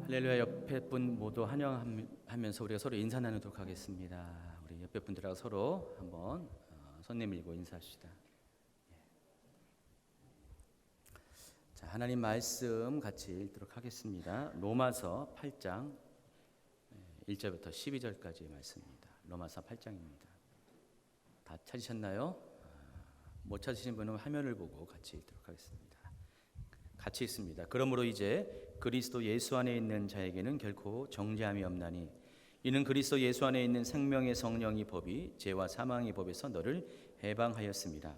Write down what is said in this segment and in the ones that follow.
할렐루야. 옆에 분 모두 환영하면서 우리가 서로 인사 나누도록 하겠습니다. 우리 옆에 분들하고 서로 한번 손 내밀고 인사합시다. 자, 하나님 말씀 같이 읽도록 하겠습니다. 로마서 8장 1절부터 12절까지의 말씀입니다. 로마서 8장입니다. 다 찾으셨나요? 못 찾으신 분은 화면을 보고 같이 읽도록 하겠습니다. 같이 있습니다. 그러므로 이제 그리스도 예수 안에 있는 자에게는 결코 정죄함이 없나니 이는 그리스도 예수 안에 있는 생명의 성령이 법이 죄와 사망의 법에서 너를 해방하였습니다.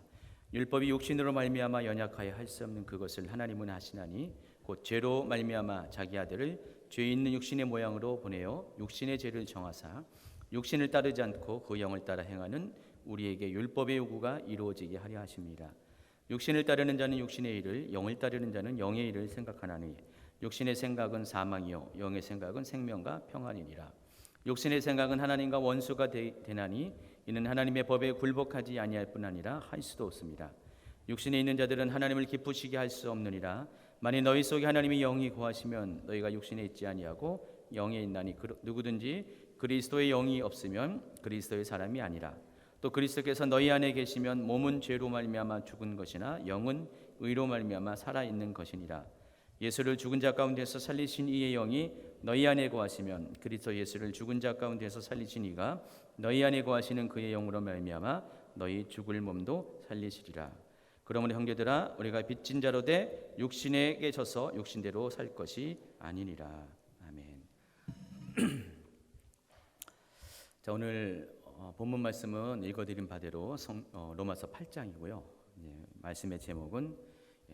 율법이 육신으로 말미암아 연약하여 할 수 없는 그것을 하나님은 하시나니 곧 죄로 말미암아 자기 아들을 죄 있는 육신의 모양으로 보내어 육신의 죄를 정하사 육신을 따르지 않고 그 영을 따라 행하는 우리에게 율법의 요구가 이루어지게 하려 하십니다. 육신을 따르는 자는 육신의 일을, 영을 따르는 자는 영의 일을 생각하나니 육신의 생각은 사망이요 영의 생각은 생명과 평안이니라. 육신의 생각은 하나님과 원수가 되나니 이는 하나님의 법에 굴복하지 아니할 뿐 아니라 할 수도 없습니다. 육신에 있는 자들은 하나님을 기쁘시게 할 수 없느니라. 만일 너희 속에 하나님의 영이 거하시면 너희가 육신에 있지 아니하고 영에 있나니 누구든지 그리스도의 영이 없으면 그리스도의 사람이 아니라. 또 그리스도께서 너희 안에 계시면 몸은 죄로 말미암아 죽은 것이나 영은 의로 말미암아 살아 있는 것이니라. 예수를 죽은 자 가운데서 살리신 이의 영이 너희 안에 거하시면 그리스도 예수를 죽은 자 가운데서 살리신 이가 너희 안에 거하시는 그의 영으로 말미암아 너희 죽을 몸도 살리시리라. 그러므로 형제들아 우리가 빚진 자로 돼 육신에게 져서 육신대로 살 것이 아니니라. 아멘. 자, 오늘 본문 말씀은 읽어드린 바대로 로마서 8장이고요. 말씀의 제목은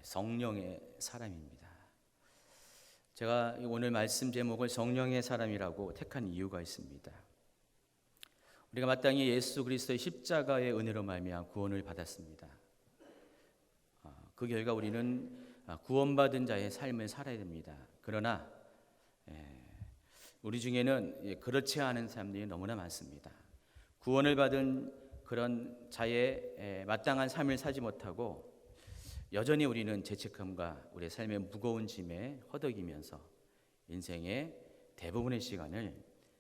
성령의 사람입니다. 제가 오늘 말씀 제목을 성령의 사람이라고 택한 이유가 있습니다. 우리가 마땅히 예수 그리스도의 십자가의 은혜로 말미암아 구원을 받았습니다. 그 결과 우리는 구원받은 자의 삶을 살아야 됩니다. 그러나 우리 중에는 그렇지 않은 사람들이 너무나 많습니다. 구원을 받은 그런 자의 마땅한 삶을 살지 못하고 여전히 우리는 죄책감과 우리의 삶의 무거운 짐에 허덕이면서 인생의 대부분의 시간을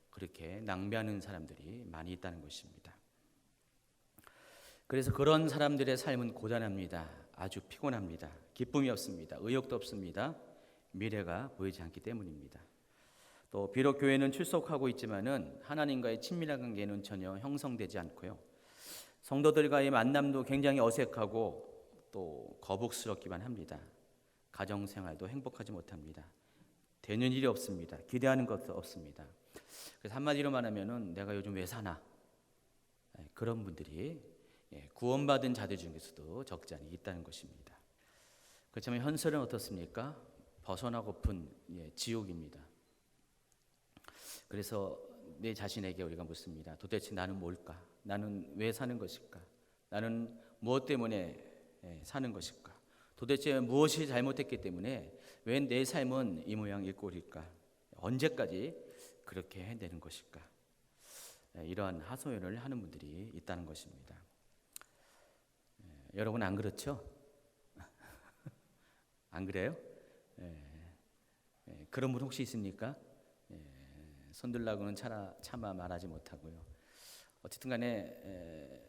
그렇게 낭비하는 사람들이 많이 있다는 것입니다. 그래서 그런 사람들의 삶은 고단합니다. 아주 피곤합니다. 기쁨이 없습니다. 의욕도 없습니다. 미래가 보이지 않기 때문입니다. 또 비록 교회는 출석하고 있지만은 하나님과의 친밀한 관계는 전혀 형성되지 않고요. 성도들과의 만남도 굉장히 어색하고 또 거북스럽기만 합니다. 가정생활도 행복하지 못합니다. 되는 일이 없습니다. 기대하는 것도 없습니다. 그래서 한마디로 말하면은 내가 요즘 왜 사나? 그런 분들이 구원받은 자들 중에서도 적지 않게 있다는 것입니다. 그렇지만 현실은 어떻습니까? 벗어나고픈 지옥입니다. 그래서 내 자신에게 우리가 묻습니다. 도대체 나는 뭘까? 나는 왜 사는 것일까? 나는 무엇 때문에 사는 것일까? 도대체 무엇이 잘못했기 때문에 왜 내 삶은 이 모양 이 꼴일까? 언제까지 그렇게 해내는 것일까? 이러한 하소연을 하는 분들이 있다는 것입니다. 여러분 안 그렇죠? 안 그래요? 그런 분 혹시 있습니까? 손들라고는 차마 말하지 못하고요. 어쨌든 간에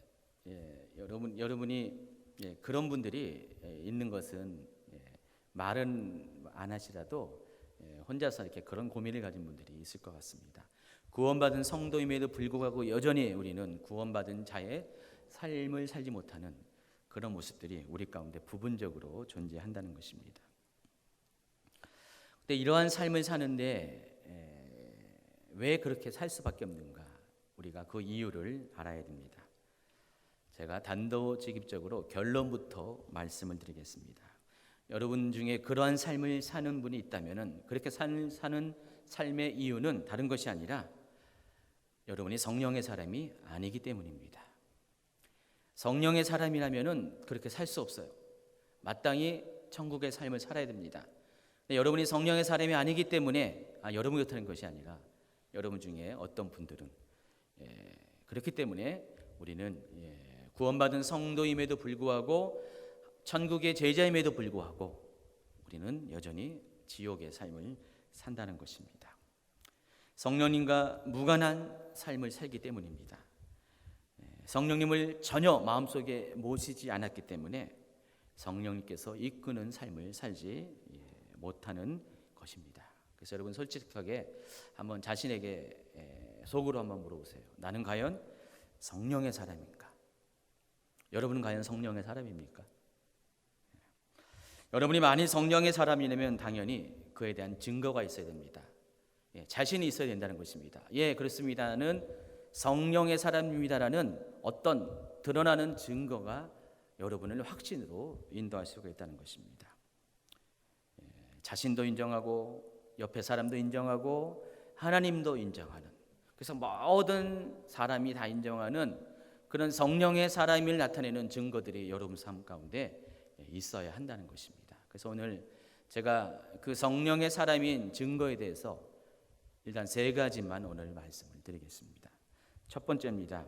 여러분이 그런 분들이 있는 것은 말은 안 하시라도 혼자서 이렇게 그런 고민을 가진 분들이 있을 것 같습니다. 구원받은 성도임에도 불구하고 여전히 우리는 구원받은 자의 삶을 살지 못하는 그런 모습들이 우리 가운데 부분적으로 존재한다는 것입니다. 근데 이러한 삶을 사는데 왜 그렇게 살 수밖에 없는가? 우리가 그 이유를 알아야 됩니다. 제가 단도직입적으로 결론부터 말씀을 드리겠습니다. 여러분 중에 그러한 삶을 사는 분이 있다면 그렇게 사는 삶의 이유는 다른 것이 아니라 여러분이 성령의 사람이 아니기 때문입니다. 성령의 사람이라면 그렇게 살 수 없어요. 마땅히 천국의 삶을 살아야 됩니다. 근데 여러분이 성령의 사람이 아니기 때문에 여러분이 그렇다는 것이 아니라 여러분 중에 어떤 분들은 그렇기 때문에 우리는 구원받은 성도임에도 불구하고 천국의 제자임에도 불구하고 우리는 여전히 지옥의 삶을 산다는 것입니다. 성령님과 무관한 삶을 살기 때문입니다. 성령님을 전혀 마음속에 모시지 않았기 때문에 성령님께서 이끄는 삶을 살지 못하는 것입니다. 그래서 여러분 솔직하게 한번 자신에게 속으로 한번 물어보세요. 나는 과연 성령의 사람인가? 여러분은 과연 성령의 사람입니까? 여러분이 만일 성령의 사람이라면 당연히 그에 대한 증거가 있어야 됩니다. 자신이 있어야 된다는 것입니다. 예, 그렇습니다는 성령의 사람입니다라는 어떤 드러나는 증거가 여러분을 확신으로 인도할 수가 있다는 것입니다. 자신도 인정하고 옆에 사람도 인정하고 하나님도 인정하는, 그래서 모든 사람이 다 인정하는 그런 성령의 사람을 나타내는 증거들이 여러분 삶 가운데 있어야 한다는 것입니다. 그래서 오늘 제가 그 성령의 사람인 증거에 대해서 일단 3가지만 오늘 말씀을 드리겠습니다. 첫 번째입니다.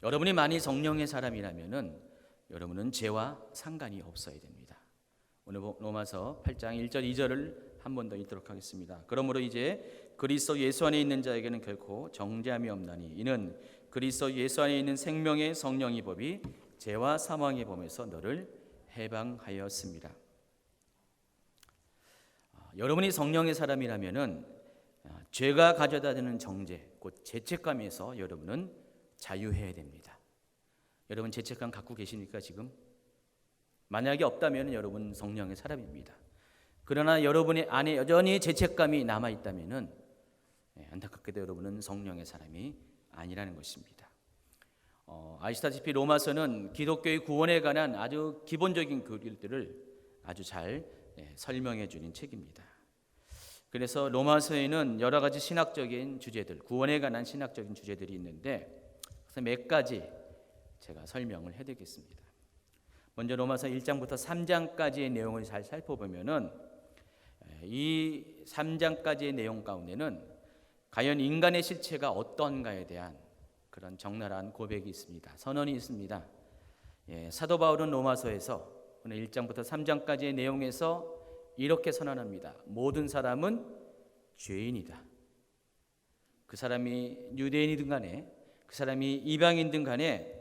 여러분이 만일 성령의 사람이라면은 여러분은 죄와 상관이 없어야 됩니다. 오늘 로마서 8장 1절 2절을 한 번 더 읽도록 하겠습니다. 그러므로 이제 그리스도 예수 안에 있는 자에게는 결코 정죄함이 없나니 이는 그리스도 예수 안에 있는 생명의 성령의 법이 죄와 사망의 범에서 너를 해방하였습니다. 여러분이 성령의 사람이라면은 죄가 가져다 주는 정죄, 곧 죄책감에서 여러분은 자유해야 됩니다. 여러분 죄책감 갖고 계십니까 지금? 만약에 없다면 여러분 성령의 사람입니다. 그러나 여러분의 안에 여전히 죄책감이 남아 있다면은 안타깝게도 여러분은 성령의 사람이 아니라는 것입니다. 아시다시피 로마서는 기독교의 구원에 관한 아주 기본적인 교리들을 아주 잘 설명해 주는 책입니다. 그래서 로마서에는 여러 가지 신학적인 주제들, 구원에 관한 신학적인 주제들이 있는데 그래서 몇 가지 제가 설명을 해드리겠습니다. 먼저 로마서 1장부터 3장까지의 내용을 잘 살펴보면은 이 3장까지의 내용 가운데는 과연 인간의 실체가 어떤가에 대한 그런 적나라한 고백이 있습니다. 선언이 있습니다. 사도 바울은 로마서에서 오늘 1장부터 3장까지의 내용에서 이렇게 선언합니다. 모든 사람은 죄인이다. 그 사람이 유대인이든 간에 그 사람이 이방인든 간에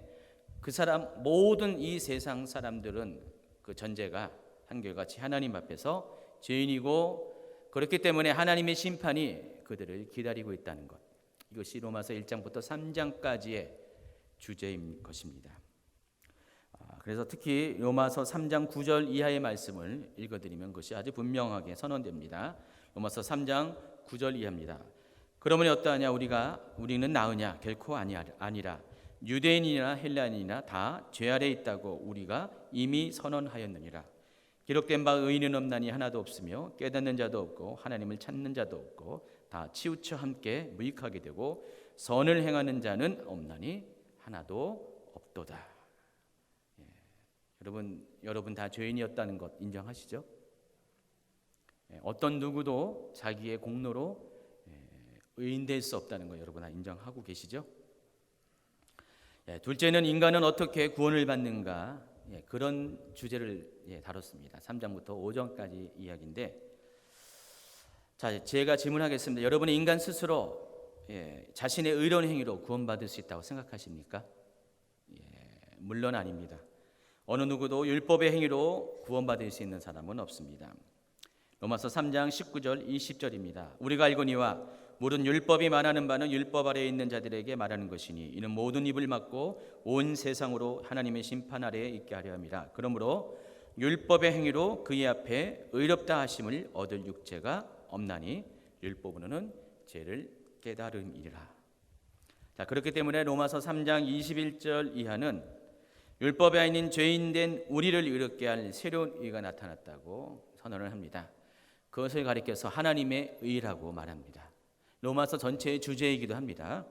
그 사람 모든 이 세상 사람들은 그 전제가 한결같이 하나님 앞에서 죄인이고 그렇기 때문에 하나님의 심판이 그들을 기다리고 있다는 것. 이것이 로마서 1장부터 3장까지의 주제인 것입니다. 그래서 특히 로마서 3장 9절 이하의 말씀을 읽어드리면 그것이 아주 분명하게 선언됩니다. 로마서 3장 9절 이하입니다. 그러므니 어떠하냐 우리는 나으냐 결코 아니라 유대인이나 헬라인이나 다 죄 아래 있다고 우리가 이미 선언하였느니라. 기록된 바 의인은 없나니 하나도 없으며 깨닫는 자도 없고 하나님을 찾는 자도 없고 다 치우쳐 함께 무익하게 되고 선을 행하는 자는 없나니 하나도 없도다. 여러분 다 죄인이었다는 것 인정하시죠? 어떤 누구도 자기의 공로로 의인될 수 없다는 것 여러분 다 인정하고 계시죠? 둘째는 인간은 어떻게 구원을 받는가 그런 주제를 다뤘습니다. 3장부터 5장까지 이야기인데 자 제가 질문하겠습니다. 여러분은 인간 스스로 자신의 의로운 행위로 구원받을 수 있다고 생각하십니까? 물론 아닙니다. 어느 누구도 율법의 행위로 구원받을 수 있는 사람은 없습니다. 로마서 3장 19절 20절입니다. 우리가 알거니와 모든 율법이 말하는 바는 율법 아래에 있는 자들에게 말하는 것이니 이는 모든 입을 막고 온 세상으로 하나님의 심판 아래에 있게 하려 함이라. 그러므로 율법의 행위로 그의 앞에 의롭다 하심을 얻을 육체가 없나니 율법으로는 죄를 깨달음이라. 자 그렇기 때문에 로마서 3장 21절 이하는 율법에 아닌 죄인된 우리를 의롭게 할 새로운 의가 나타났다고 선언을 합니다. 그것을 가리켜서 하나님의 의라고 말합니다. 로마서 전체의 주제이기도 합니다.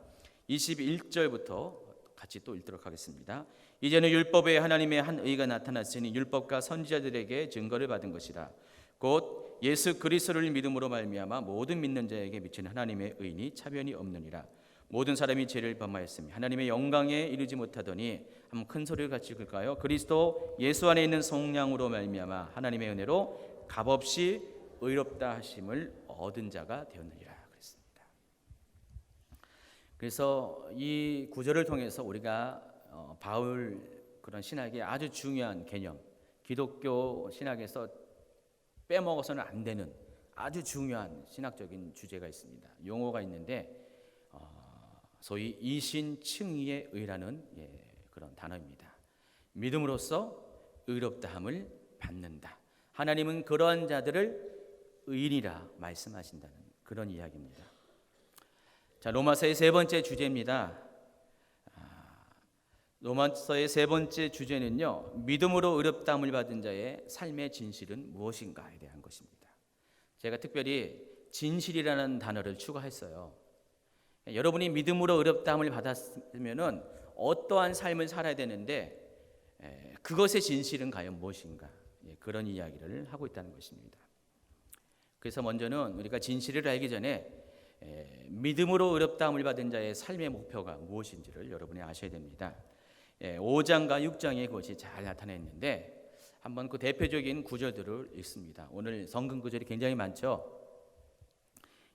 21절부터 같이 또 읽도록 하겠습니다. 이제는 율법에 하나님의 한 의가 나타났으니 율법과 선지자들에게 증거를 받은 것이라. 곧 예수 그리스도를 믿음으로 말미암아 모든 믿는 자에게 미친 하나님의 의인이 차변이 없느니라. 모든 사람이 죄를 범하였으며 하나님의 영광에 이르지 못하더니 한번 큰 소리를 같이 읽을까요? 그리스도 예수 안에 있는 성령으로 말미암아 하나님의 은혜로 값없이 의롭다 하심을 얻은 자가 되었느니라 그랬습니다. 그래서 이 구절을 통해서 우리가 바울 그런 신학의 아주 중요한 개념, 기독교 신학에서 빼먹어서는 안 되는 아주 중요한 신학적인 주제가 있습니다. 용어가 있는데 소위 이신칭의의 의라는 그런 단어입니다. 믿음으로써 의롭다함을 받는다. 하나님은 그러한 자들을 의인이라 말씀하신다는 그런 이야기입니다. 자, 로마서의 세 번째 주제입니다. 로마서의 세 번째 주제는요, 믿음으로 의롭다함을 받은 자의 삶의 진실은 무엇인가에 대한 것입니다. 제가 특별히 진실이라는 단어를 추가했어요. 여러분이 믿음으로 의롭다함을 받았으면은 어떠한 삶을 살아야 되는데 그것의 진실은 과연 무엇인가? 그런 이야기를 하고 있다는 것입니다. 그래서 먼저는 우리가 진실을 알기 전에 믿음으로 의롭다함을 받은 자의 삶의 목표가 무엇인지를 여러분이 아셔야 됩니다. 5장과 6장에 그것이 잘 나타나 있는데 한번 그 대표적인 구절들을 읽습니다. 오늘 성경 구절이 굉장히 많죠.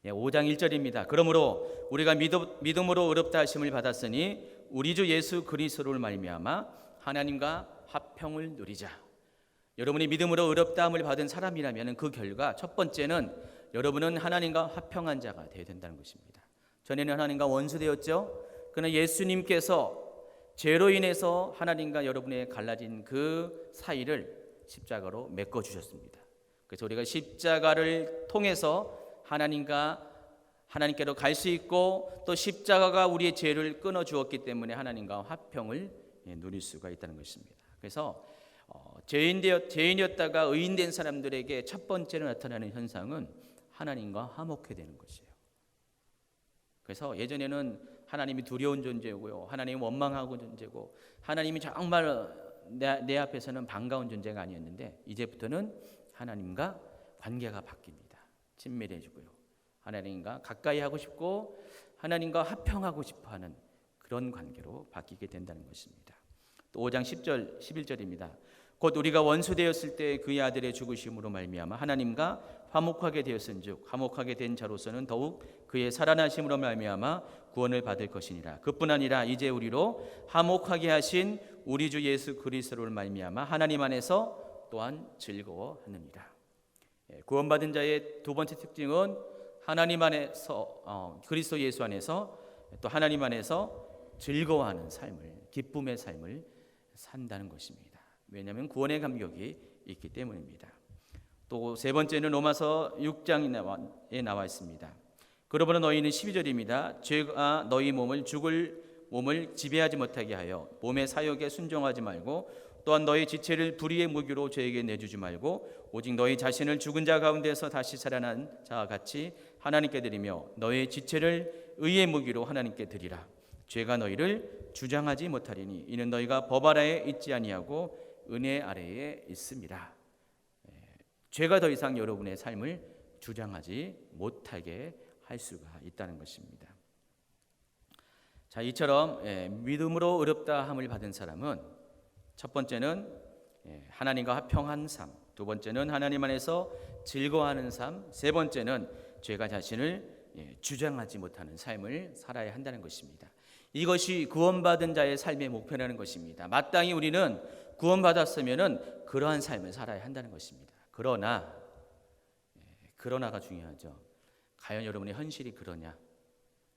5장 1절입니다. 그러므로 우리가 믿음으로 의롭다 하심을 받았으니 우리 주 예수 그리스도를 말미암아 하나님과 화평을 누리자. 여러분이 믿음으로 의롭다함을 받은 사람이라면 그 결과 첫 번째는 여러분은 하나님과 화평한 자가 되어야 된다는 것입니다. 전에는 하나님과 원수되었죠. 그러나 예수님께서 죄로 인해서 하나님과 여러분의 갈라진 그 사이를 십자가로 메꿔 주셨습니다. 그래서 우리가 십자가를 통해서 하나님께로 갈 수 있고 또 십자가가 우리의 죄를 끊어 주었기 때문에 하나님과 화평을 누릴 수가 있다는 것입니다. 그래서 죄인이었다가 의인된 사람들에게 첫 번째로 나타나는 현상은 하나님과 화목해 되는 것이에요. 그래서 예전에는 하나님이 두려운 존재고요, 하나님이 원망하고 존재고, 하나님이 정말 내 앞에서는 반가운 존재가 아니었는데 이제부터는 하나님과 관계가 바뀝니다. 친밀해지고요, 하나님과 가까이 하고 싶고 하나님과 화평하고 싶어하는 그런 관계로 바뀌게 된다는 것입니다. 또 5장 10절 11절입니다. 곧 우리가 원수 되었을 때 그의 아들의 죽으심으로 말미암아 하나님과 화목하게 되었은즉 화목하게 된 자로서는 더욱 그의 살아나심으로 말미암아 구원을 받을 것이니라. 그뿐 아니라 이제 우리로 화목하게 하신 우리 주 예수 그리스도를 말미암아 하나님 안에서 또한 즐거워하느니라. 구원받은 자의 두 번째 특징은 하나님 안에서 그리스도 예수 안에서 또 하나님 안에서 즐거워하는 삶을, 기쁨의 삶을 산다는 것입니다. 왜냐하면 구원의 감격이 있기 때문입니다. 또 세 번째는 로마서 6장에 나와 있습니다. 그러므로 너희는 12절입니다. 죄가 너희 죽을 몸을 지배하지 못하게 하여 몸의 사욕에 순종하지 말고 또한 너희 지체를 불의의 무기로 죄에게 내주지 말고 오직 너희 자신을 죽은 자 가운데서 다시 살아난 자와 같이 하나님께 드리며 너희 지체를 의의 무기로 하나님께 드리라. 죄가 너희를 주장하지 못하리니 이는 너희가 법 아래에 있지 아니하고 은혜 아래에 있습니다. 죄가 더 이상 여러분의 삶을 주장하지 못하게 할 수가 있다는 것입니다. 자, 이처럼 믿음으로 의롭다함을 받은 사람은 첫 번째는 하나님과 화평한 삶, 두 번째는 하나님 안에서 즐거워하는 삶, 세 번째는 죄가 자신을 주장하지 못하는 삶을 살아야 한다는 것입니다. 이것이 구원받은 자의 삶의 목표라는 것입니다. 마땅히 우리는 구원받았으면은 그러한 삶을 살아야 한다는 것입니다. 그러나가 중요하죠. 과연 여러분의 현실이 그러냐?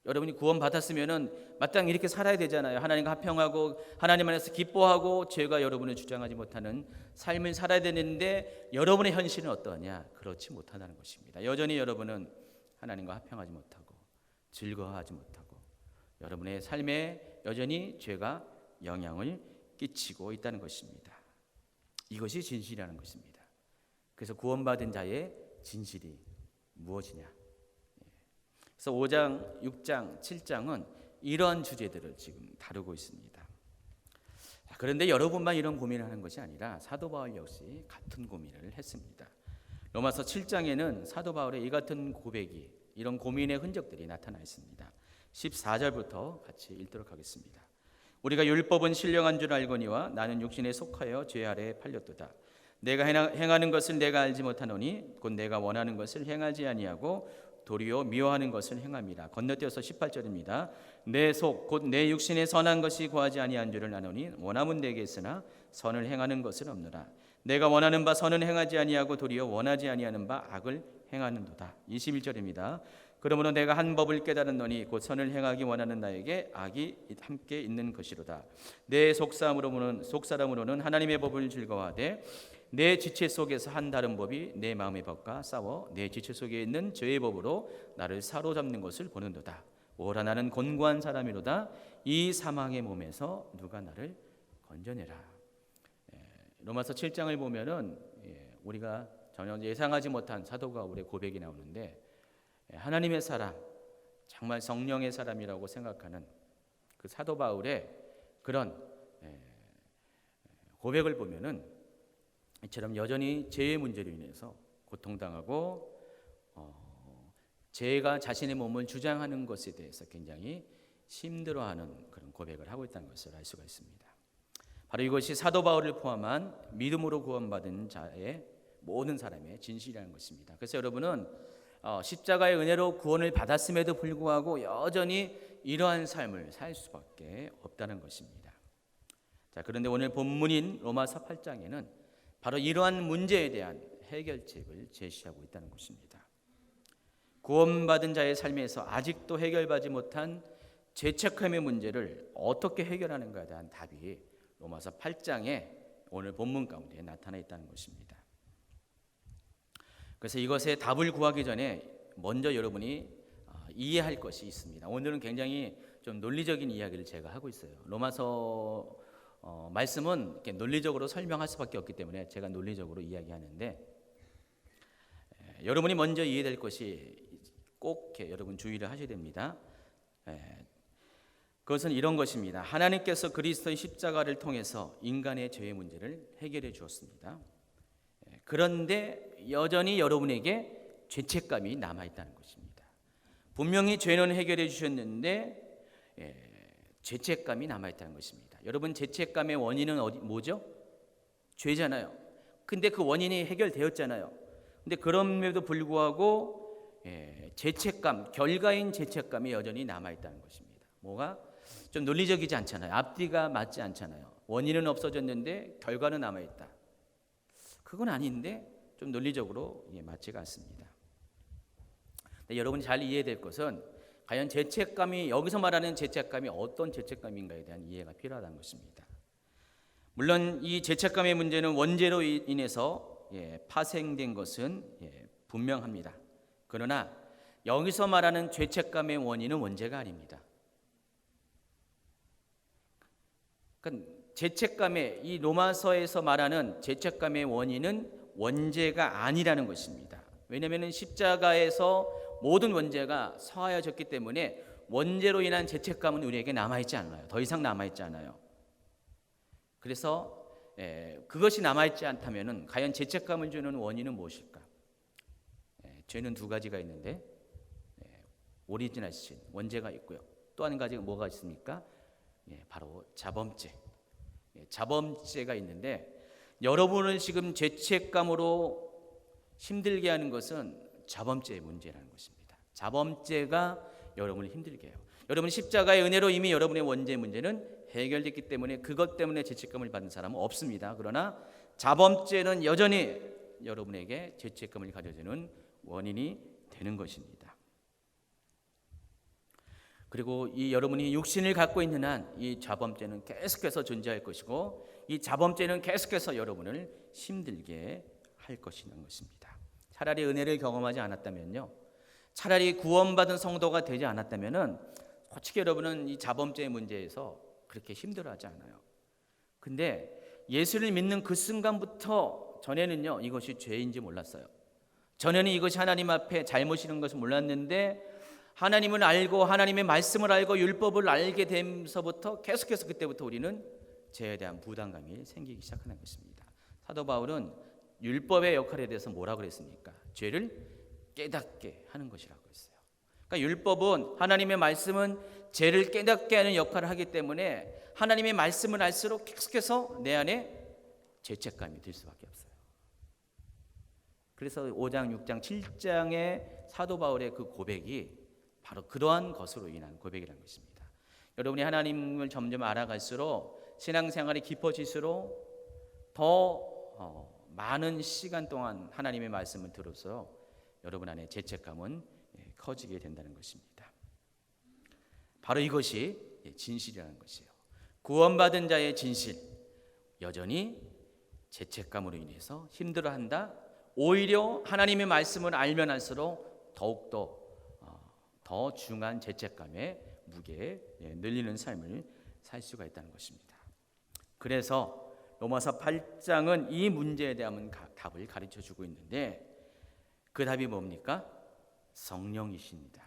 여러분이 구원받았으면은 마땅히 이렇게 살아야 되잖아요. 하나님과 화평하고 하나님 안에서 기뻐하고 죄가 여러분을 주장하지 못하는 삶을 살아야 되는데 여러분의 현실은 어떠하냐? 그렇지 못하다는 것입니다. 여전히 여러분은 하나님과 화평하지 못하고 즐거워하지 못하고 여러분의 삶에 여전히 죄가 영향을 끼치고 있다는 것입니다. 이것이 진실이라는 것입니다. 그래서 구원받은 자의 진실이 무엇이냐? 그래서 5장, 6장, 7장은 이러한 주제들을 지금 다루고 있습니다. 그런데 여러분만 이런 고민을 하는 것이 아니라 사도 바울 역시 같은 고민을 했습니다. 로마서 7장에는 사도 바울의 이 같은 고백이, 이런 고민의 흔적들이 나타나 있습니다. 14절부터 같이 읽도록 하겠습니다. 우리가 율법은 신령한 줄 알거니와 나는 육신에 속하여 죄 아래에 팔렸도다. 내가 행하는 것을 내가 알지 못하노니 곧 내가 원하는 것을 행하지 아니하고 도리어 미워하는 것을 행함이라. 건너뛰어서 18절입니다. 내 속 곧 내 육신에 선한 것이 구하지 아니한 줄을 아노니 원함은 내게 있으나 선을 행하는 것은 없노라. 내가 원하는 바 선은 행하지 아니하고 도리어 원하지 아니하는 바 악을 행하는도다. 21절입니다. 그러므로 내가 한 법을 깨달았노니 곧 선을 행하기 원하는 나에게 악이 함께 있는 것이로다. 내 속사람으로는 하나님의 법을 즐거워하되 내 지체 속에서 한 다른 법이 내 마음의 법과 싸워 내 지체 속에 있는 죄의 법으로 나를 사로잡는 것을 보는도다. 오라 나는 곤고한 사람이로다. 이 사망의 몸에서 누가 나를 건져내라. 로마서 7장을 보면은 우리가 전혀 예상하지 못한 사도 바울의 고백이 나오는데, 하나님의 사람, 정말 성령의 사람이라고 생각하는 그 사도 바울의 그런 고백을 보면은 이처럼 여전히 죄의 문제로 인해서 고통당하고 죄가 자신의 몸을 주장하는 것에 대해서 굉장히 힘들어하는 그런 고백을 하고 있다는 것을 알 수가 있습니다. 바로 이것이 사도 바울을 포함한 믿음으로 구원받은 자의 모든 사람의 진실이라는 것입니다. 그래서 여러분은 십자가의 은혜로 구원을 받았음에도 불구하고 여전히 이러한 삶을 살 수밖에 없다는 것입니다. 자, 그런데 오늘 본문인 로마서 8장에는 바로 이러한 문제에 대한 해결책을 제시하고 있다는 것입니다. 구원받은 자의 삶에서 아직도 해결받지 못한 죄책함의 문제를 어떻게 해결하는가에 대한 답이 로마서 8장에 오늘 본문 가운데 나타나 있다는 것입니다. 그래서 이것에 답을 구하기 전에 먼저 여러분이 이해할 것이 있습니다. 오늘은 굉장히 좀 논리적인 이야기를 제가 하고 있어요. 로마서 말씀은 이렇게 논리적으로 설명할 수밖에 없기 때문에 제가 논리적으로 이야기하는데, 여러분이 먼저 이해될 것이 꼭 여러분 주의를 하셔야 됩니다. 그것은 이런 것입니다. 하나님께서 그리스도의 십자가를 통해서 인간의 죄의 문제를 해결해 주었습니다. 그런데 여전히 여러분에게 죄책감이 남아있다는 것입니다. 분명히 죄는 해결해 주셨는데 죄책감이 남아있다는 것입니다. 여러분, 죄책감의 원인은 뭐죠? 죄잖아요. 근데 그 원인이 해결되었잖아요. 근데 그럼에도 불구하고 죄책감, 결과인 죄책감이 여전히 남아있다는 것입니다. 뭐가? 좀 논리적이지 않잖아요. 앞뒤가 맞지 않잖아요. 원인은 없어졌는데 결과는 남아있다. 그건 아닌데 좀 논리적으로 맞지가 않습니다. 근데 여러분이 잘 이해될 것은 과연 죄책감이, 여기서 말하는 죄책감이 어떤 죄책감인가에 대한 이해가 필요하다는 것입니다. 물론 이 죄책감의 문제는 원죄로 인해서 파생된 것은 분명합니다. 그러나 여기서 말하는 죄책감의 원인은 원죄가 아닙니다. 그러니까 죄책감의, 이 로마서에서 말하는 죄책감의 원인은 원죄가 아니라는 것입니다. 왜냐하면 십자가에서 모든 원죄가 사하여졌기 때문에 원죄로 인한 죄책감은 우리에게 남아있지 않아요. 더 이상 남아있지 않아요. 그래서 그것이 남아있지 않다면 과연 죄책감을 주는 원인은 무엇일까? 죄는 두 가지가 있는데 오리지널 신, 원죄가 있고요. 또 한 가지가 뭐가 있습니까? 바로 자범죄. 자범죄가 있는데, 여러분을 지금 죄책감으로 힘들게 하는 것은 자범죄의 문제라는 것입니다. 자범죄가 여러분을 힘들게 해요. 여러분 십자가의 은혜로 이미 여러분의 원죄 문제는 해결됐기 때문에 그것 때문에 죄책감을 받는 사람은 없습니다. 그러나 자범죄는 여전히 여러분에게 죄책감을 가져주는 원인이 되는 것입니다. 그리고 이 여러분이 육신을 갖고 있는 한 이 자범죄는 계속해서 존재할 것이고, 이 자범죄는 계속해서 여러분을 힘들게 할 것이라는 것입니다. 차라리 은혜를 경험하지 않았다면요, 차라리 구원받은 성도가 되지 않았다면은 솔직히 여러분은 이 자범죄의 문제에서 그렇게 힘들어하지 않아요. 근데 예수를 믿는 그 순간부터 전에는요, 이것이 죄인지 몰랐어요. 전에는 이것이 하나님 앞에 잘못이라는 것을 몰랐는데, 하나님을 알고 하나님의 말씀을 알고 율법을 알게 되면서부터 계속해서 그때부터 우리는 죄에 대한 부담감이 생기기 시작하는 것입니다. 사도 바울은 율법의 역할에 대해서 뭐라고 그랬습니까? 죄를 깨닫게 하는 것이라고 했어요. 그러니까 율법은, 하나님의 말씀은 죄를 깨닫게 하는 역할을 하기 때문에 하나님의 말씀을 알수록 계속해서 내 안에 죄책감이 들 수밖에 없어요. 그래서 5장, 6장, 7장의 사도 바울의 그 고백이 바로 그러한 것으로 인한 고백이라는 것입니다. 여러분이 하나님을 점점 알아갈수록 신앙생활이 깊어질수록 더 많은 시간 동안 하나님의 말씀을 들어서 여러분 안에 죄책감은 커지게 된다는 것입니다. 바로 이것이 진실이라는 것이에요. 구원받은 자의 진실, 여전히 죄책감으로 인해서 힘들어한다. 오히려 하나님의 말씀을 알면 알수록 더욱더 더 중한 죄책감의 무게에 늘리는 삶을 살 수가 있다는 것입니다. 그래서 로마서 8장은 이 문제에 대한 답을 가르쳐주고 있는데 그 답이 뭡니까? 성령이십니다.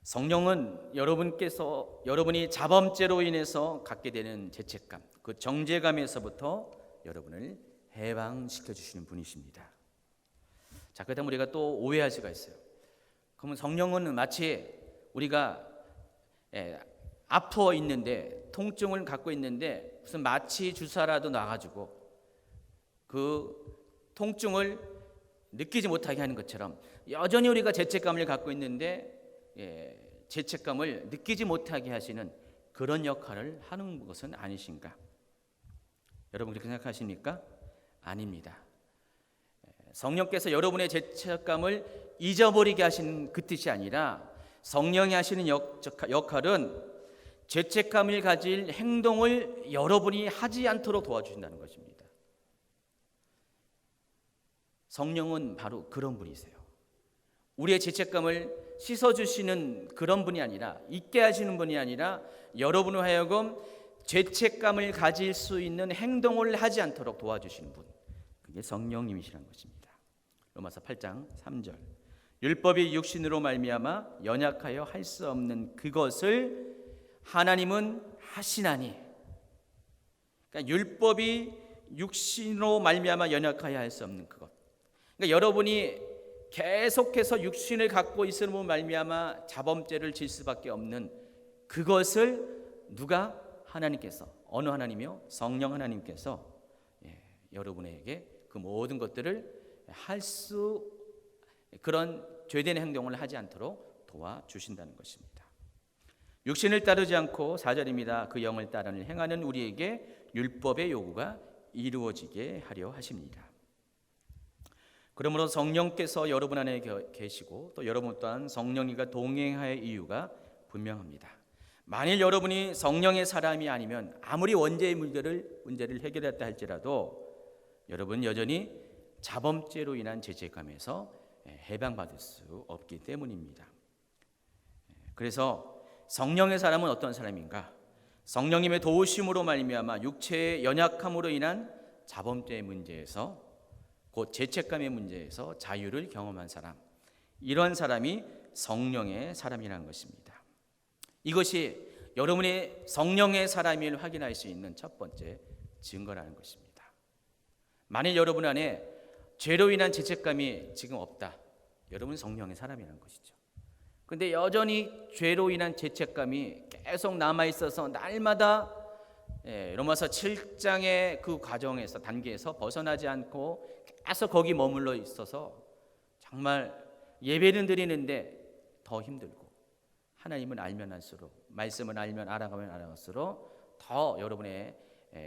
성령은 여러분이 자범죄로 인해서 갖게 되는 죄책감, 그 정죄감에서부터 여러분을 해방시켜 주시는 분이십니다. 자, 그렇다면 우리가 또 오해할 수가 있어요. 그러면 성령은 마치 우리가 아파 있는데, 통증을 갖고 있는데 무슨 마취 주사라도 놔가지고 그 통증을 느끼지 못하게 하는 것처럼 여전히 우리가 죄책감을 갖고 있는데 죄책감을 느끼지 못하게 하시는 그런 역할을 하는 것은 아니신가? 여러분 그렇게 생각하십니까? 아닙니다. 성령께서 여러분의 죄책감을 잊어버리게 하시는 그 뜻이 아니라 성령이 하시는 역할은 죄책감을 가질 행동을 여러분이 하지 않도록 도와주신다는 것입니다. 성령은 바로 그런 분이세요. 우리의 죄책감을 씻어주시는 그런 분이 아니라, 잊게 하시는 분이 아니라 여러분을 하여금 죄책감을 가질 수 있는 행동을 하지 않도록 도와주시는 분, 그게 성령님이시라는 것입니다. 로마서 8장 3절, 율법이 육신으로 말미암아 연약하여 할 수 없는 그것을 하나님은 하시나니. 그러니까 율법이 육신으로 말미암아 연약하여 할 수 없는 그것, 그러니까 여러분이 계속해서 육신을 갖고 있음으로 말미암아 자범죄를 질 수밖에 없는 그것을 누가? 하나님께서. 어느 하나님이요? 성령 하나님께서 여러분에게 그 모든 것들을 할 수, 그런 죄된 행동을 하지 않도록 도와주신다는 것입니다. 육신을 따르지 않고 4절입니다. 그 영을 따르는 행하는 우리에게 율법의 요구가 이루어지게 하려 하십니다. 그러므로 성령께서 여러분 안에 계시고 또 여러분 또한 성령님과 동행할 이유가 분명합니다. 만일 여러분이 성령의 사람이 아니면 아무리 원죄의 문제를 해결했다 할지라도 여러분 여전히 자범죄로 인한 죄책감에서 해방받을 수 없기 때문입니다. 그래서 성령의 사람은 어떤 사람인가? 성령님의 도우심으로 말미암아 육체의 연약함으로 인한 자범죄의 문제에서, 곧 죄책감의 문제에서 자유를 경험한 사람, 이런 사람이 성령의 사람이라는 것입니다. 이것이 여러분의 성령의 사람임을 확인할 수 있는 첫 번째 증거라는 것입니다. 만일 여러분 안에 죄로 인한 죄책감이 지금 없다, 여러분은 성령의 사람이라는 것이죠. 그런데 여전히 죄로 인한 죄책감이 계속 남아있어서 날마다 로마서 7장의 그 과정에서, 단계에서 벗어나지 않고 계속 거기 머물러 있어서 정말 예배는 드리는데 더 힘들고, 하나님은 알면 알수록, 말씀을 알면 알아가면 알아갈수록 더 여러분의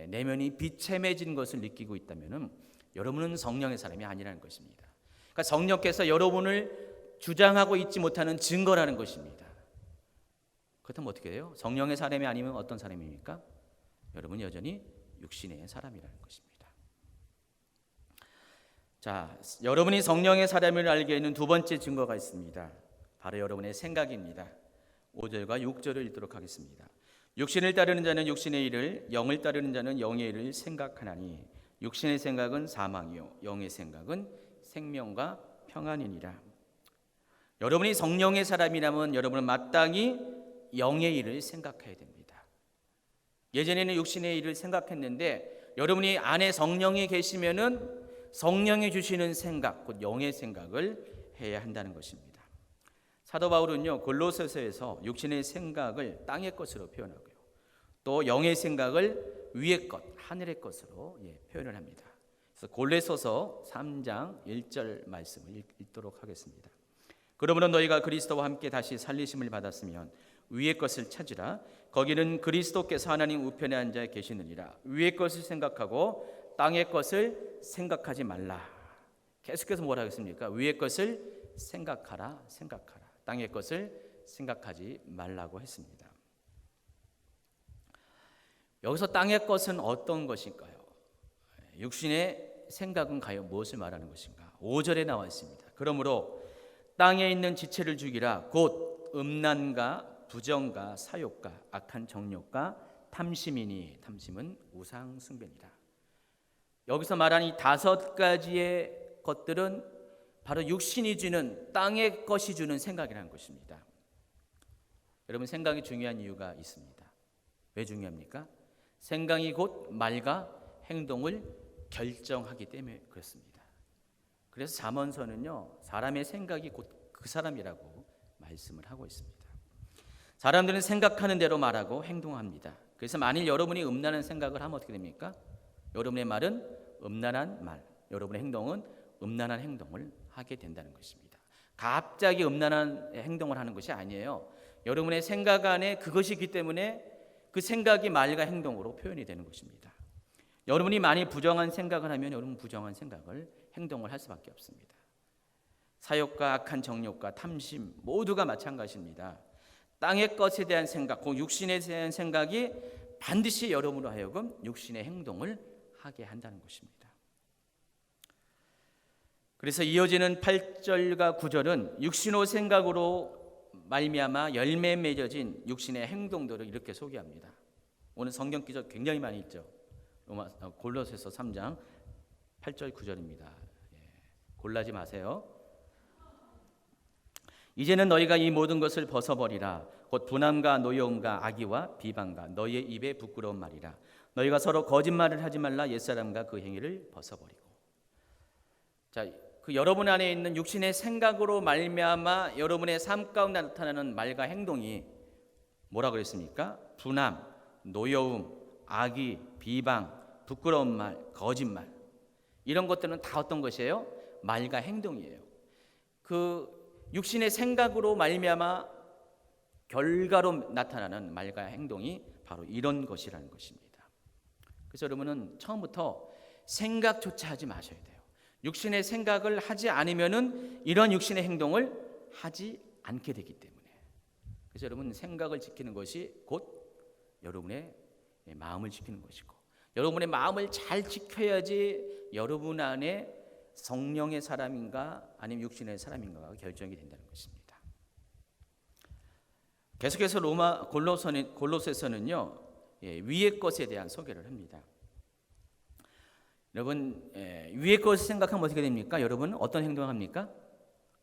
내면이 비참해진 것을 느끼고 있다면 여러분은 성령의 사람이 아니라는 것입니다. 그러니까 성령께서 여러분을 주장하고 있지 못하는 증거라는 것입니다. 그렇다면 어떻게 돼요? 성령의 사람이 아니면 어떤 사람입니까? 여러분 여전히 육신의 사람이라는 것입니다. 자, 여러분이 성령의 사람을 알게 하는 두 번째 증거가 있습니다. 바로 여러분의 생각입니다. 5절과 6절을 읽도록 하겠습니다. 육신을 따르는 자는 육신의 일을, 영을 따르는 자는 영의 일을 생각하나니 육신의 생각은 사망이요 영의 생각은 생명과 평안이니라. 여러분이 성령의 사람이라면 여러분은 마땅히 영의 일을 생각해야 됩니다. 예전에는 육신의 일을 생각했는데 여러분이 안에 성령이 계시면은 성령이 주시는 생각, 곧 영의 생각을 해야 한다는 것입니다. 사도 바울은요, 골로새서에서 육신의 생각을 땅의 것으로 표현하고요, 또 영의 생각을 위의 것, 하늘의 것으로 표현을 합니다. 그래서 골로새서 3장 1절 말씀을 읽도록 하겠습니다. 그러므로 너희가 그리스도와 함께 다시 살리심을 받았으면 위의 것을 찾으라. 거기는 그리스도께서 하나님 우편에 앉아 계시느니라. 위의 것을 생각하고 땅의 것을 생각하지 말라. 계속해서 뭐라 하겠습니까? 위의 것을 생각하라. 땅의 것을 생각하지 말라고 했습니다. 여기서 땅의 것은 어떤 것일까요? 육신의 생각은 과연 무엇을 말하는 것인가? 5절에 나와 있습니다. 그러므로 땅에 있는 지체를 죽이라. 곧 음란과 부정과 사욕과 악한 정욕과 탐심이니 탐심은 우상 숭배니라. 여기서 말한 이 5가지의 것들은 바로 육신이 주는, 땅의 것이 주는 생각이라는 것입니다. 여러분, 생각이 중요한 이유가 있습니다. 왜 중요합니까? 생각이 곧 말과 행동을 결정하기 때문에 그렇습니다. 그래서 잠언서는요, 사람의 생각이 곧 그 사람이라고 말씀을 하고 있습니다. 사람들은 생각하는 대로 말하고 행동합니다. 그래서 만일 여러분이 음란한 생각을 하면 어떻게 됩니까? 여러분의 말은 음란한 말, 여러분의 행동은 음란한 행동을 하게 된다는 것입니다. 갑자기 음란한 행동을 하는 것이 아니에요. 여러분의 생각 안에 그것이 있기 때문에 그 생각이 말과 행동으로 표현이 되는 것입니다. 여러분이 많이 부정한 생각을 하면 여러분 부정한 생각을, 행동을 할 수밖에 없습니다. 사욕과 악한 정욕과 탐심 모두가 마찬가지입니다. 땅의 것에 대한 생각, 그 육신에 대한 생각이 반드시 여러분으로 하여금 육신의 행동을 하게 한다는 것입니다. 그래서 이어지는 8절과 9절은 육신의 생각으로 말미암아 열매에 맺어진 육신의 행동들을 이렇게 소개합니다. 오늘 성경 기적 굉장히 많이 있죠. 골로새서 3장 8절 9절입니다. 골라지 마세요. 이제는 너희가 이 모든 것을 벗어버리라. 곧 분함과 노여움과 악의와 비방과 너희의 입에 부끄러운 말이라. 너희가 서로 거짓말을 하지 말라. 옛사람과 그 행위를 벗어버리고. 자, 그 여러분 안에 있는 육신의 생각으로 말미암아 여러분의 삶 가운데 나타나는 말과 행동이 뭐라 그랬습니까? 분함, 노여움, 악의, 비방, 부끄러운 말, 거짓말. 이런 것들은 다 어떤 것이에요? 말과 행동이에요. 그 육신의 생각으로 말미암아 결과로 나타나는 말과 행동이 바로 이런 것이라는 것입니다. 그래서 여러분은 처음부터 생각조차 하지 마셔야 돼요. 육신의 생각을 하지 않으면은 이런 육신의 행동을 하지 않게 되기 때문에. 그래서 여러분, 생각을 지키는 것이 곧 여러분의 마음을 지키는 것이고, 여러분의 마음을 잘 지켜야지 여러분 안에 성령의 사람인가 아니면 육신의 사람인가가 결정이 된다는 것입니다. 계속해서 골로새서는요, 위의 것에 대한 소개를 합니다. 여러분, 위의 것을 생각하면 어떻게 됩니까? 여러분, 어떤 행동을 합니까?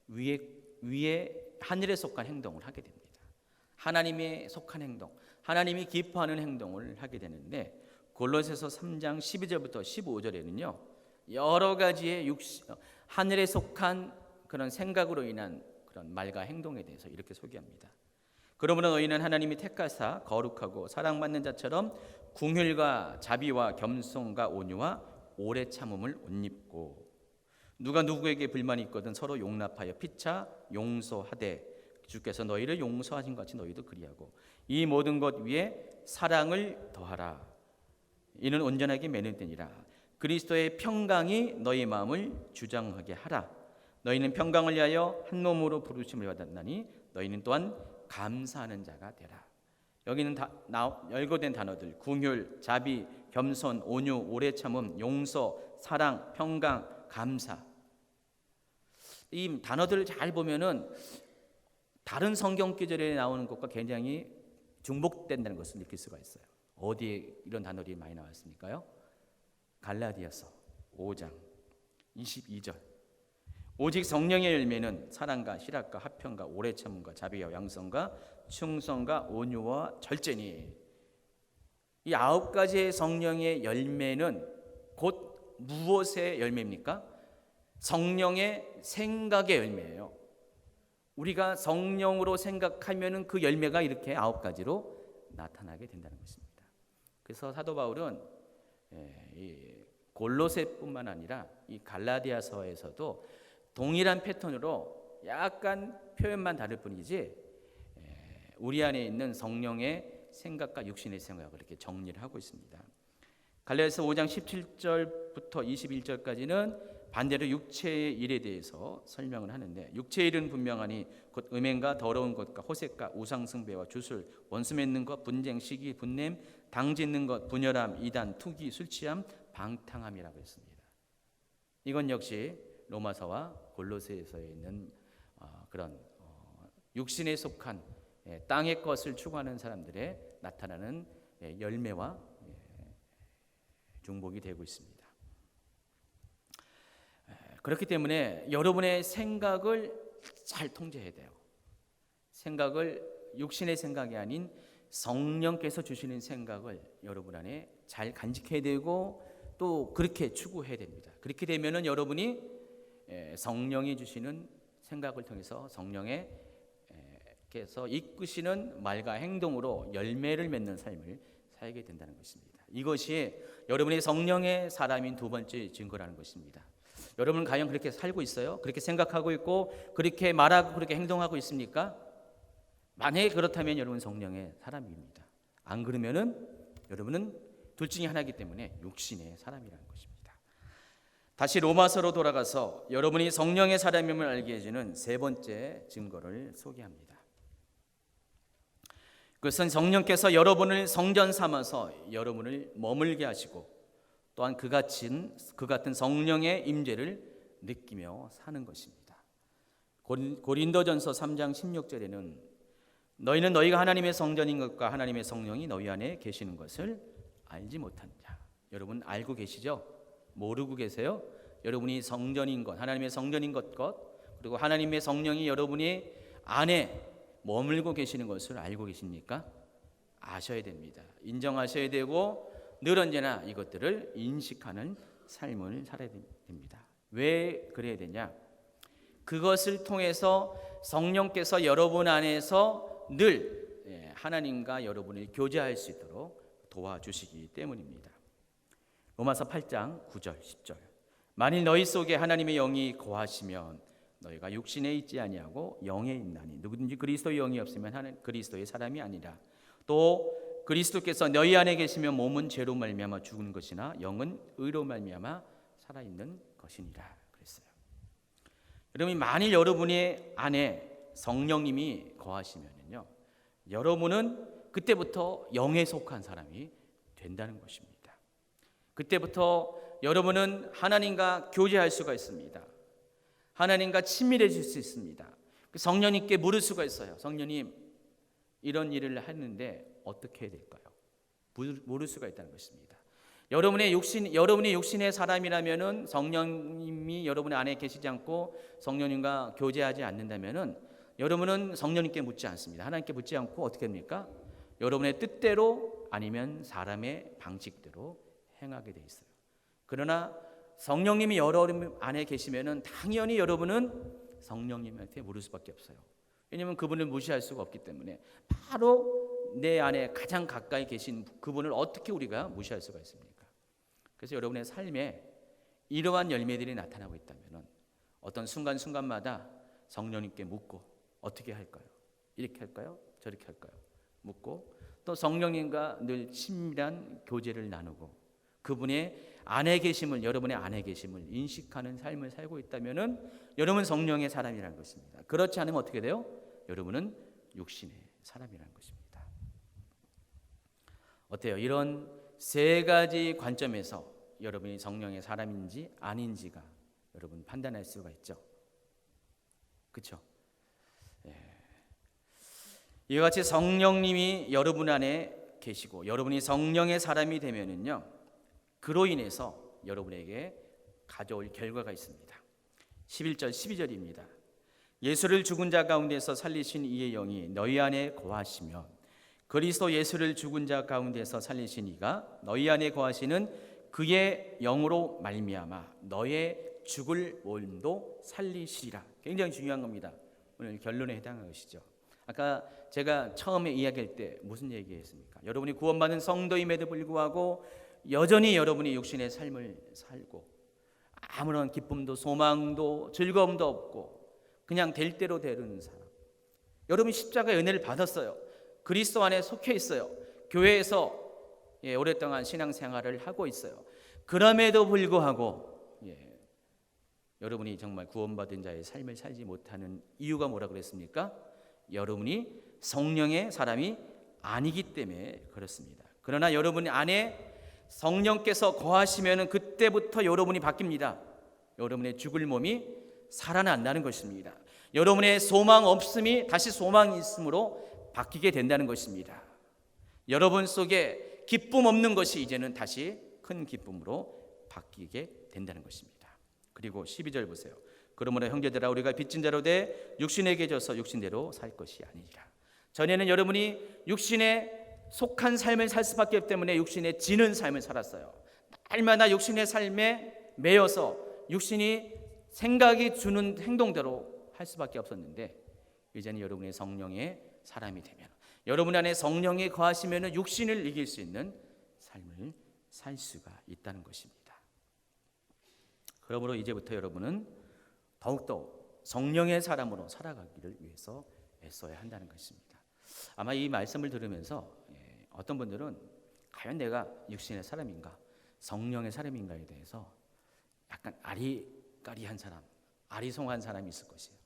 위에 하늘에 속한 행동을 하게 됩니다. 하나님에 속한 행동, 하나님이 기뻐하는 행동을 하게 되는데, 골로새서 3장 12절부터 15절에는요, 여러 가지의 하늘에 속한 그런 생각으로 인한 그런 말과 행동에 대해서 이렇게 소개합니다. 그러므로 너희는 하나님이 택하사 거룩하고 사랑받는 자처럼 긍휼과 자비와 겸손과 온유와 오래 참음을 옷 입고, 누가 누구에게 불만이 있거든 서로 용납하여 피차 용서하되 주께서 너희를 용서하신 것 같이 너희도 그리하고, 이 모든 것 위에 사랑을 더하라. 이는 온전하게 매는되니라. 그리스도의 평강이 너희 마음을 주장하게 하라. 너희는 평강을 위하여 한 몸으로 부르심을 받았나니 너희는 또한 감사하는 자가 되라. 여기는 열거된 단어들, 긍휼, 자비, 겸손, 온유, 오래 참음, 용서, 사랑, 평강, 감사. 이 단어들을 잘 보면은 다른 성경 구절에 나오는 것과 굉장히 중복된다는 것을 느낄 수가 있어요. 어디에 이런 단어들이 많이 나왔습니까요? 갈라디아서 5장 22절. 오직 성령의 열매는 사랑과 희락과 화평과 오래 참음과 자비와 양성과 충성과 온유와 절제니. 이 9가지의 성령의 열매는 곧 무엇의 열매입니까? 성령의 생각의 열매예요. 우리가 성령으로 생각하면은 그 열매가 이렇게 9가지로 나타나게 된다는 것입니다. 그래서 사도 바울은 골로새뿐만 아니라 이 갈라디아서에서도 동일한 패턴으로 약간 표현만 다를 뿐이지 우리 안에 있는 성령의 생각과 육신의 생각을 이렇게 정리를 하고 있습니다. 갈라디아서 5장 17절부터 21절까지는 반대로 육체의 일에 대해서 설명을 하는데, 육체의 일은 분명하니 곧 음행과 더러운 것과 호색과 우상숭배와 주술, 원수 맺는 것, 분쟁, 시기, 분냄, 당 짓는 것, 분열함, 이단, 투기, 술취함, 방탕함이라고 했습니다. 이건 역시 로마서와 골로새서에 있는 그런 육신에 속한 땅의 것을 추구하는 사람들의 나타나는 열매와 중복이 되고 있습니다. 그렇기 때문에 여러분의 생각을 잘 통제해야 돼요. 생각을 육신의 생각이 아닌 성령께서 주시는 생각을 여러분 안에 잘 간직해야 되고 또 그렇게 추구해야 됩니다. 그렇게 되면은 여러분이 성령이 주시는 생각을 통해서 성령께서 이끄시는 말과 행동으로 열매를 맺는 삶을 살게 된다는 것입니다. 이것이 여러분이 성령의 사람인 두 번째 증거라는 것입니다. 여러분은 과연 그렇게 살고 있어요? 그렇게 생각하고 있고 그렇게 말하고 그렇게 행동하고 있습니까? 만약에 그렇다면 여러분 성령의 사람입니다. 안 그러면은 여러분은 둘 중에 하나이기 때문에 육신의 사람이라는 것입니다. 다시 로마서로 돌아가서 여러분이 성령의 사람임을 알게 해주는 세 번째 증거를 소개합니다. 그것은 성령께서 여러분을 성전 삼아서 여러분을 머물게 하시고 또한 그 같은 성령의 임재를 느끼며 사는 것입니다. 고린도전서 3장 16절에는 너희는 너희가 하나님의 성전인 것과 하나님의 성령이 너희 안에 계시는 것을 알지 못하느냐. 여러분 알고 계시죠? 모르고 계세요? 여러분이 성전인 것, 하나님의 성전인 것 그리고 하나님의 성령이 여러분이 안에 머물고 계시는 것을 알고 계십니까? 아셔야 됩니다. 인정하셔야 되고 늘 언제나 이것들을 인식하는 삶을 살아야 됩니다. 왜 그래야 되냐? 그것을 통해서 성령께서 여러분 안에서 늘 하나님과 여러분을 교제할 수 있도록 도와주시기 때문입니다. 로마서 8장 9절 10절 만일 너희 속에 하나님의 영이 거하시면 너희가 육신에 있지 아니하고 영에 있나니 누구든지 그리스도의 영이 없으면 그리스도의 사람이 아니라 또 그리스도께서 너희 안에 계시면 몸은 죄로 말미암아 죽은 것이나 영은 의로 말미암아 살아있는 것이니라 그랬어요. 여러분 만일 여러분의 안에 성령님이 거하시면요 여러분은 그때부터 영에 속한 사람이 된다는 것입니다. 그때부터 여러분은 하나님과 교제할 수가 있습니다. 하나님과 친밀해질 수 있습니다. 성령님께 물을 수가 있어요. 성령님 이런 일을 했는데 어떻게 해야 될까요? 물을 수가 있다는 것입니다. 여러분이 육신의 사람이라면은 성령님이 여러분의 안에 계시지 않고 성령님과 교제하지 않는다면은 여러분은 성령님께 묻지 않습니다. 하나님께 묻지 않고 어떻게 합니까? 여러분의 뜻대로 아니면 사람의 방식대로 행하게 돼 있어요. 그러나 성령님이 여러분 안에 계시면은 당연히 여러분은 성령님한테 물을 수밖에 없어요. 왜냐하면 그분을 무시할 수가 없기 때문에 바로 내 안에 가장 가까이 계신 그분을 어떻게 우리가 무시할 수가 있습니까? 그래서 여러분의 삶에 이러한 열매들이 나타나고 있다면 어떤 순간순간마다 성령님께 묻고 어떻게 할까요? 이렇게 할까요? 저렇게 할까요? 묻고 또 성령님과 늘 친밀한 교제를 나누고 그분의 안에 계심을 여러분의 안에 계심을 인식하는 삶을 살고 있다면 여러분 성령의 사람이라는 것입니다. 그렇지 않으면 어떻게 돼요? 여러분은 육신의 사람이라는 것입니다. 어때요? 이런 세 가지 관점에서 여러분이 성령의 사람인지 아닌지가 여러분 판단할 수가 있죠. 그렇죠? 이와 같이 성령님이 여러분 안에 계시고 여러분이 성령의 사람이 되면은요 그로 인해서 여러분에게 가져올 결과가 있습니다. 11절 12절입니다. 예수를 죽은 자 가운데서 살리신 이의 영이 너희 안에 거하시면 그리스도 예수를 죽은 자 가운데서 살리신 이가 너희 안에 거하시는 그의 영으로 말미암아 너의 죽을 몸도 살리시리라. 굉장히 중요한 겁니다. 오늘 결론에 해당하는 것이죠. 아까 제가 처음에 이야기할 때 무슨 얘기했습니까? 여러분이 구원받은 성도임에도 불구하고 여전히 여러분이 육신의 삶을 살고 아무런 기쁨도 소망도 즐거움도 없고 그냥 될 대로 되는 사람, 여러분 십자가의 은혜를 받았어요. 그리스도 안에 속해 있어요. 교회에서 오랫동안 신앙생활을 하고 있어요. 그럼에도 불구하고 여러분이 정말 구원받은 자의 삶을 살지 못하는 이유가 뭐라 그랬습니까? 여러분이 성령의 사람이 아니기 때문에 그렇습니다. 그러나 여러분 안에 성령께서 거하시면 그때부터 여러분이 바뀝니다. 여러분의 죽을 몸이 살아난다는 것입니다. 여러분의 소망 없음이 다시 소망이 있음으로 바뀌게 된다는 것입니다. 여러분 속에 기쁨 없는 것이 이제는 다시 큰 기쁨으로 바뀌게 된다는 것입니다. 그리고 12절 보세요. 그러므로 형제들아 우리가 빚진 자로 돼 육신에게 져서 육신대로 살 것이 아니니라. 전에는 여러분이 육신에 속한 삶을 살 수밖에 없기 때문에 육신에 지는 삶을 살았어요. 날마다 육신의 삶에 매여서 육신이 생각이 주는 행동대로 할 수밖에 없었는데 이제는 여러분의 성령의 사람이 되면 여러분 안에 성령이 거하시면 육신을 이길 수 있는 삶을 살 수가 있다는 것입니다. 그러므로 이제부터 여러분은 더욱더 성령의 사람으로 살아가기를 위해서 애써야 한다는 것입니다. 아마 이 말씀을 들으면서 어떤 분들은 과연 내가 육신의 사람인가 성령의 사람인가에 대해서 약간 아리까리한 사람, 아리송한 사람이 있을 것이에요.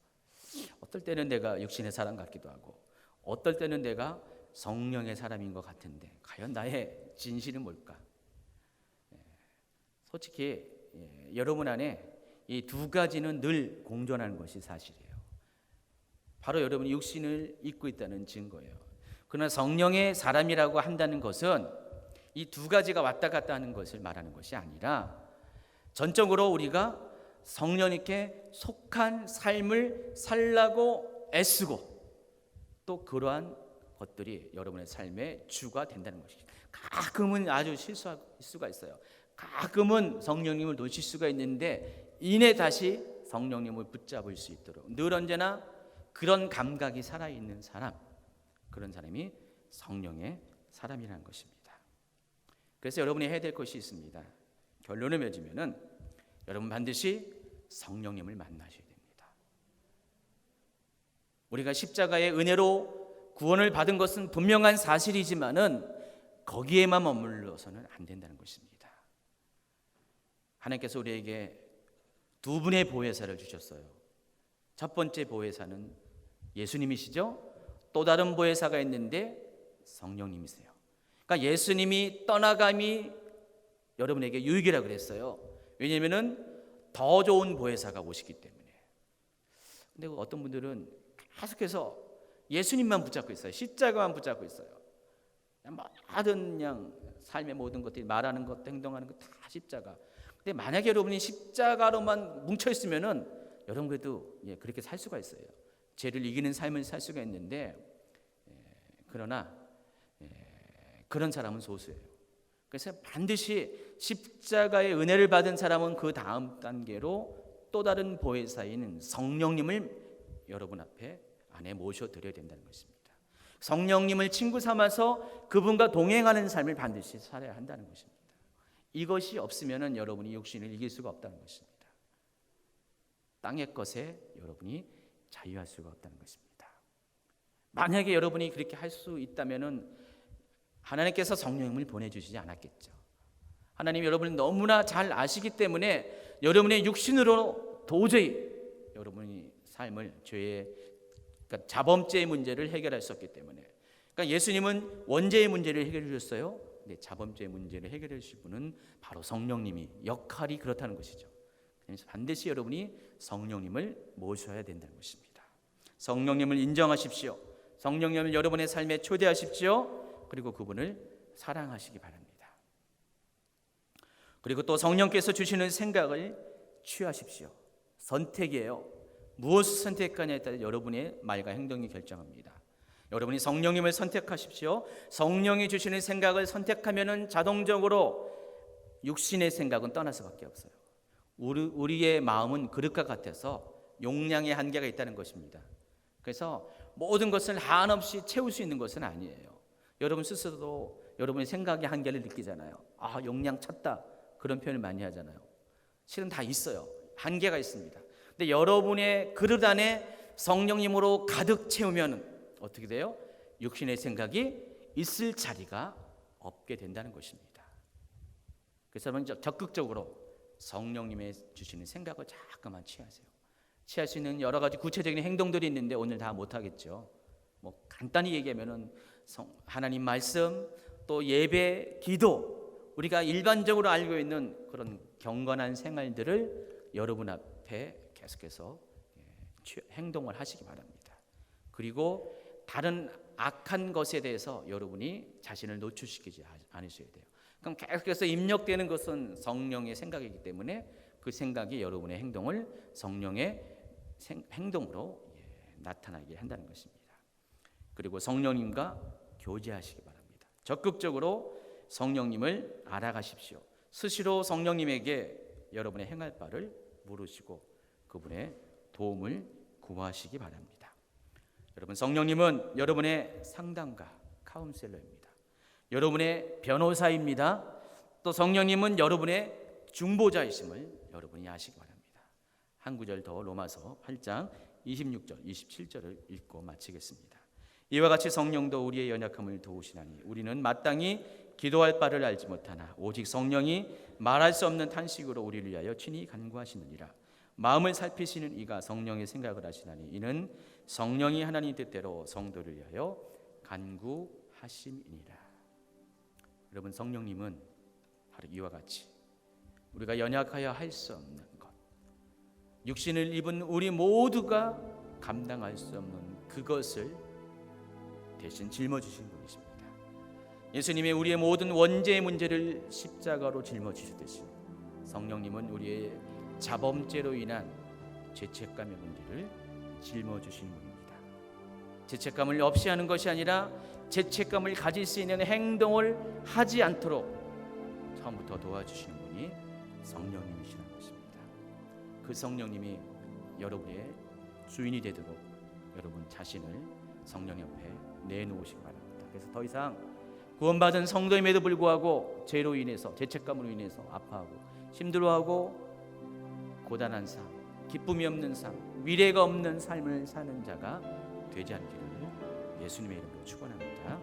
어떨 때는 내가 육신의 사람 같기도 하고 어떨 때는 내가 성령의 사람인 것 같은데 과연 나의 진실은 뭘까? 솔직히 여러분 안에 이 두 가지는 늘 공존하는 것이 사실이에요. 바로 여러분이 육신을 입고 있다는 증거예요. 그러나 성령의 사람이라고 한다는 것은 이 두 가지가 왔다 갔다 하는 것을 말하는 것이 아니라 전적으로 우리가 성령님께 속한 삶을 살라고 애쓰고 또 그러한 것들이 여러분의 삶의 주가 된다는 것이죠. 가끔은 아주 실수할 수가 있어요. 가끔은 성령님을 놓칠 수가 있는데 이내 다시 성령님을 붙잡을 수 있도록 늘 언제나 그런 감각이 살아있는 사람, 그런 사람이 성령의 사람이라는 것입니다. 그래서 여러분이 해야 될 것이 있습니다. 결론을 맺으면은 여러분 반드시 성령님을 만나셔야 됩니다. 우리가 십자가의 은혜로 구원을 받은 것은 분명한 사실이지만은 거기에만 머물러서는 안 된다는 것입니다. 하나님께서 우리에게 두 분의 보혜사를 주셨어요. 첫 번째 보혜사는 예수님이시죠. 또 다른 보혜사가 있는데 성령님이세요. 그러니까 예수님이 떠나감이 여러분에게 유익이라 그랬어요. 왜냐하면은 더 좋은 보혜사가 오시기 때문에. 근데 어떤 분들은 계속해서 예수님만 붙잡고 있어요. 십자가만 붙잡고 있어요. 모든 그냥 삶의 모든 것들이 말하는 것, 행동하는 것 다 십자가. 근데 만약에 여러분이 십자가로만 뭉쳐 있으면은 여러분 그래도 그렇게 살 수가 있어요. 죄를 이기는 삶을 살 수가 있는데 그러나 그런 사람은 소수예요. 그래서 반드시 십자가의 은혜를 받은 사람은 그 다음 단계로 또 다른 보혜사인 성령님을 여러분 앞에 안에 모셔드려야 된다는 것입니다. 성령님을 친구 삼아서 그분과 동행하는 삶을 반드시 살아야 한다는 것입니다. 이것이 없으면 여러분이 육신을 이길 수가 없다는 것입니다. 땅의 것에 여러분이 자유할 수가 없다는 것입니다. 만약에 여러분이 그렇게 할 수 있다면 하나님께서 성령님을 보내주시지 않았겠죠. 하나님이 여러분을 너무나 잘 아시기 때문에 여러분의 육신으로 도저히 여러분이 삶을 죄의 그러니까 자범죄의 문제를 해결할 수 없기 때문에 그러니까 예수님은 원죄의 문제를 해결해 주셨어요. 근데 자범죄의 문제를 해결해 주실 분은 바로 성령님이 역할이 그렇다는 것이죠. 그래서 반드시 여러분이 성령님을 모셔야 된다는 것입니다. 성령님을 인정하십시오. 성령님을 여러분의 삶에 초대하십시오. 그리고 그분을 사랑하시기 바랍니다. 그리고 또 성령께서 주시는 생각을 취하십시오. 선택이에요. 무엇을 선택하냐에 따라 여러분의 말과 행동이 결정합니다. 여러분이 성령님을 선택하십시오. 성령이 주시는 생각을 선택하면은 자동적으로 육신의 생각은 떠날 수밖에 없어요. 우리의 마음은 그릇과 같아서 용량의 한계가 있다는 것입니다. 그래서 모든 것을 한없이 채울 수 있는 것은 아니에요. 여러분 스스로도 여러분의 생각의 한계를 느끼잖아요. 용량 찼다, 그런 표현을 많이 하잖아요. 실은 다 있어요. 한계가 있습니다. 근데 여러분의 그릇 안에 성령님으로 가득 채우면 어떻게 돼요? 육신의 생각이 있을 자리가 없게 된다는 것입니다. 그래서 먼저 적극적으로 성령님의 주시는 생각을 자꾸만 취하세요. 취할 수 있는 여러 가지 구체적인 행동들이 있는데 오늘 다 못하겠죠. 간단히 얘기하면은 하나님 말씀, 또 예배, 기도, 우리가 일반적으로 알고 있는 그런 경건한 생활들을 여러분 앞에 계속해서 행동을 하시기 바랍니다. 그리고 다른 악한 것에 대해서 여러분이 자신을 노출시키지 않으셔야 돼요. 그럼 계속해서 입력되는 것은 성령의 생각이기 때문에 그 생각이 여러분의 행동을 성령의 행동으로 나타나게 한다는 것입니다. 그리고 성령님과 교제하시기 바랍니다. 적극적으로 성령님을 알아가십시오. 스스로 성령님에게 여러분의 행할 바를 물으시고 그분의 도움을 구하시기 바랍니다. 여러분, 성령님은 여러분의 상담가, 카운셀러입니다. 여러분의 변호사입니다. 또 성령님은 여러분의 중보자이심을 여러분이 아시기 바랍니다. 한 구절 더, 로마서 8장 26절, 27절을 읽고 마치겠습니다. 이와 같이 성령도 우리의 연약함을 도우시나니 우리는 마땅히 기도할 바를 알지 못하나 오직 성령이 말할 수 없는 탄식으로 우리를 위하여 친히 간구하시느니라. 마음을 살피시는 이가 성령의 생각을 하시나니 이는 성령이 하나님 뜻대로 성도를 위하여 간구하심이니라. 여러분, 성령님은 바로 이와 같이 우리가 연약하여 할 수 없는 것, 육신을 입은 우리 모두가 감당할 수 없는 그것을 대신 짊어지신 분이십니다. 예수님이 우리의 모든 원죄의 문제를 십자가로 짊어지셨듯이 성령님은 우리의 자범죄로 인한 죄책감의 문제를 짊어지신 분입니다. 죄책감을 없이 하는 것이 아니라 죄책감을 가질 수 있는 행동을 하지 않도록 처음부터 도와주시는 분이 성령님이시라는 것입니다. 그 성령님이 여러분의 주인이 되도록 여러분 자신을 성령 옆에 내놓으시기 바랍니다. 그래서 더 이상 구원받은 성도임에도 불구하고 죄로 인해서, 죄책감으로 인해서 아파하고 힘들어하고 고단한 삶, 기쁨이 없는 삶, 미래가 없는 삶을 사는 자가 되지 않기를 예수님의 이름으로 축원합니다.